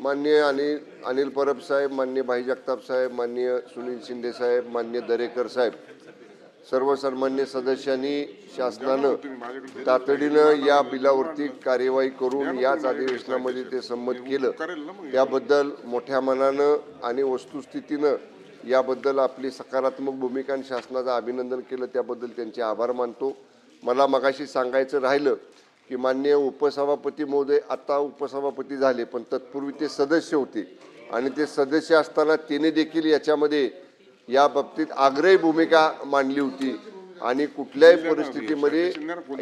माननीय अनिल परब साहेब, माननीय भाई जगताप साहेब, माननीय सुनील शिंदे साहेब, माननीय दरेकर साहेब, सर्व सन्मान्य सदस्यांनी शासनानं तातडीनं या बिलावरती कार्यवाही करून याच अधिवेशनामध्ये ते संमत केलं, त्याबद्दल मोठ्या मनानं आणि वस्तुस्थितीनं याबद्दल आपली सकारात्मक भूमिका आणि शासनाचं अभिनंदन केलं, त्याबद्दल त्यांचे आभार मानतो। मला मगाशी सांगायचं राहिलं की माननीय उपसभापती महोदय आता उपसभापती झाले, पण तत्पूर्वी ते सदस्य होते आणि ते सदस्य असताना त्यांनी देखील याच्यामध्ये या बाबतीत आग्रही भूमिका मांडली होती आणि कुठल्याही परिस्थितीमध्ये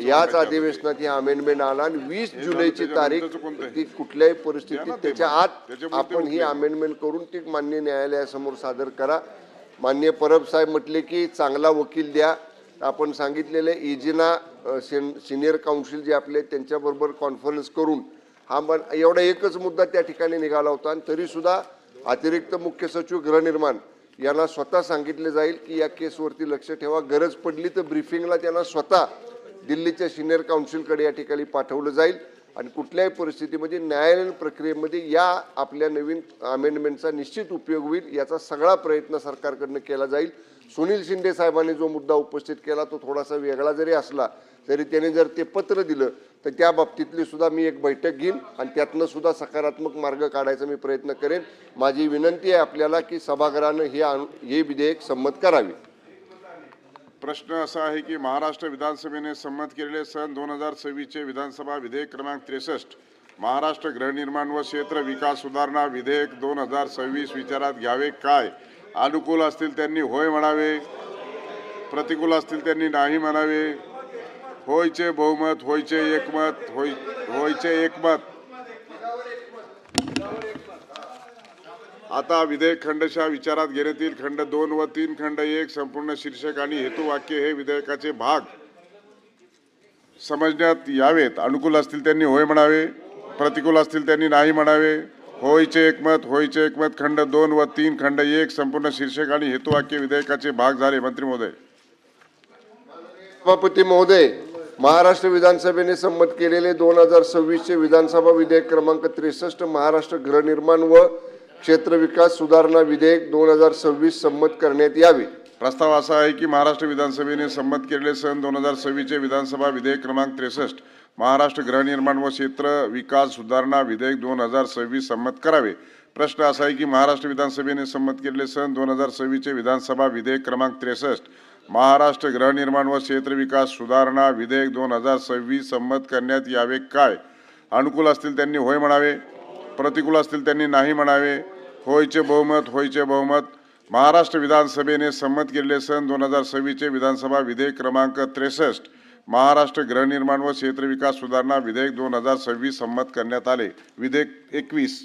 याच अधिवेशनात ही अमेंडमेंट आला आणि 20 जुलैची तारीख ती कुठल्याही परिस्थितीत त्याच्या आत आपण ही अमेंडमेंट करून ती माननीय न्यायालयासमोर सादर करा। माननीय परब साहेब म्हटले की चांगला वकील द्या, आपण सांगितलेले इजिना सिनियर काउन्सिल जे आपले त्यांच्याबरोबर कॉन्फरन्स करून हा एवढा एकच मुद्दा त्या ठिकाणी निघाला होता आणि तरीसुद्धा अतिरिक्त मुख्य सचिव गृहनिर्माण यांना स्वतः सांगितले जाईल की या केसवरती लक्ष ठेवा, गरज पडली तर ब्रीफिंगला त्यांना स्वतः दिल्लीच्या सिनियर काउन्सिलकडे या ठिकाणी पाठवलं जाईल आणि कुठल्याही परिस्थितीमध्ये न्यायालयीन प्रक्रियेमध्ये या आपल्या नवीन अमेंडमेंटचा निश्चित उपयोग होईल याचा सगळा प्रयत्न सरकारकडून केला जाईल। सुनील शिंदे साहेबांनी जो मुद्दा उपस्थित केला तो थोडासा वेगळा जरी असला तरी त्याने जर ते पत्र दिलं तर त्या बाबतीतली सुद्धा मी एक बैठक घेईन आणि त्यातनं सुद्धा सकारात्मक मार्ग काढायचा मी प्रयत्न करेन। माझी विनंती आहे आपल्याला की सभागृहानं हे विधेयक संमत करावे। प्रश्न असा आहे की महाराष्ट्र विधानसभेने संमत केलेले सन 2026 चे विधानसभा विधेयक क्रमांक 63 महाराष्ट्र गृहनिर्माण व क्षेत्र विकास सुधारणा विधेयक 2026 विचारात घ्यावे काय? अनुकूल असतील त्यांनी होय म्हणावे, प्रतिकूल असतील त्यांनी नाही म्हणावे। होयचे बहुमत, होयचे एकमत, होयचे एकमत। आता विधेयक खंडशः विचारात घेण्यात येईल। खंड 2 व 3 खंड 1 संपूर्ण शीर्षक आणि हेतुवाक्य हे विधेयकाचे भाग समजण्यात यावेत। अनुकूल असतील त्यांनी होय म्हणावे, प्रतिकूल असतील त्यांनी नाही म्हणावे। होयचे एकमत, होयचे एकमत। खंड 2 व 3 खंड 1 संपूर्ण शीर्षक आणि हेतुवाक्य विधेयकाचे भाग झाले। मंत्री महोदय। सभापती महोदय, महाराष्ट्र विधानसभेने संमत केलेले 2026 चे विधानसभा विधेयक क्रमांक 63 महाराष्ट्र गृहनिर्माण व क्षेत्र विकास सुधारणा विधेयक 2026 संमत करण्यात यावे। प्रस्ताव असा आहे की महाराष्ट्र विधानसभेने संमत केलेले सन 2026 चे विधानसभा विधेयक क्रमांक 63 महाराष्ट्र गृहनिर्माण व क्षेत्र विकास सुधारणा विधेयक 2026 संमत करावे। प्रश्न असा आहे की महाराष्ट्र विधानसभेने संमत केलेले सन 2026 चे विधानसभा विधेयक क्रमांक 63 महाराष्ट्र गृहनिर्माण व क्षेत्र विकास सुधारणा विधेयक 2026 संमत करण्यात यावे काय? अनुकूल असतील त्यांनी होय म्हणावे, प्रतिकूल असतील त्यांनी नाही म्हणावे। होयचे बहुमत, होयचे बहुमत। महाराष्ट्र विधानसभेने संमत केलेले सन 2026 चे विधानसभा विधेयक क्रमांक 63 महाराष्ट्र गृहनिर्माण व क्षेत्र विकास सुधारणा विधेयक 2026 संमत करण्यात आले। विधेयक 21